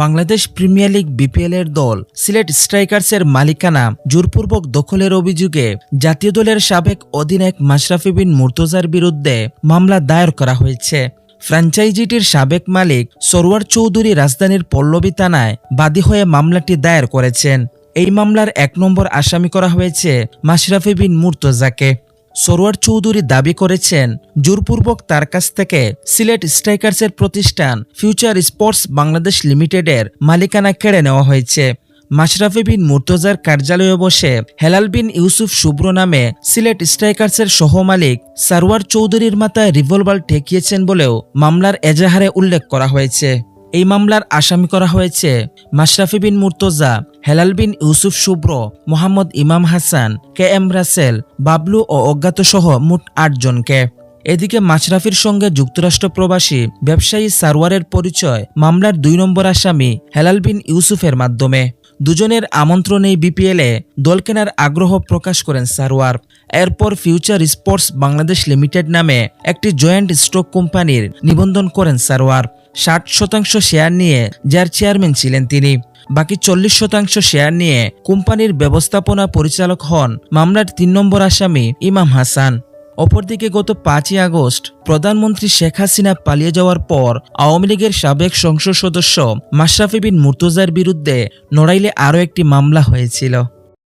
Bangladesh premier league BPL এর দল সিলেট স্ট্রাইকার্সের মালিকানা জোরপূর্বক দখলের অভিযোগে জাতীয় দলের সাবেক অধিনায়ক মাশরাফি বিন মুর্তজার বিরুদ্ধে মামলা দায়ের করা হয়েছে। ফ্র্যাঞ্চাইজিটির সাবেক মালিক সরওয়ার চৌধুরী রাজধানীর পল্লবী থানায় বাদী হয়ে মামলাটি দায়ের করেছেন। এই মামলার ১ নম্বর আসামি করা হয়েছে মাশরাফি বিন মুর্তজাকে। সরওয়ার চৌধুরী দাবি করেছেন, জোরপূর্বক তার কাছ থেকে সিলেট স্ট্রাইকার্সের প্রতিষ্ঠান ফিউচার স্পোর্টস বাংলাদেশ লিমিটেডের মালিকানা কেড়ে নেওয়া হয়েছে। মাশরাফি বিন মুর্তজার কার্যালয়ে বসে হেলাল বিন ইউসুফ শুভ্র নামে সিলেট স্ট্রাইকার্সের সহমালিক সরওয়ার চৌধুরীর মাথায় রিভলভার ঠেকিয়েছেন বলেও মামলার এজাহারে উল্লেখ করা হয়েছে। এই মামলার আসামি করা হয়েছে মাশরাফি বিন মুর্তজা, হেলাল বিন ইউসুফ শুভ্র, মোহাম্মদ ইমাম হাসান, KM রাসেল, বাবলু ও অজ্ঞাত সহ মোট ৮ জনকে। এদিকে মাশরাফির সঙ্গে যুক্তরাষ্ট্র প্রবাসী ব্যবসায়ী সারওয়ারের পরিচয় মামলার ২ নম্বর আসামি হেলাল বিন ইউসুফের মাধ্যমে। দুজনের আমন্ত্রণেই বিপিএলে দল কেনার আগ্রহ প্রকাশ করেন সারওয়ার। এরপর ফিউচার স্পোর্টস বাংলাদেশ লিমিটেড নামে একটি জয়েন্ট স্টক কোম্পানির নিবন্ধন করেন সারওয়ার। ৬০% শেয়ার নিয়ে যার চেয়ারম্যান ছিলেন তিনি। বাকি ৪০% শেয়ার নিয়ে কোম্পানির ব্যবস্থাপনা পরিচালক হন মামলার ৩ নম্বর আসামি ইমাম হাসান। অপরদিকে গত ৫ই আগস্ট প্রধানমন্ত্রী শেখ হাসিনা পালিয়ে যাওয়ার পর আওয়ামী লীগের সাবেক সংসদ সদস্য মাশরাফি বিন মুর্তজার বিরুদ্ধে নড়াইলে আরও একটি মামলা হয়েছিল।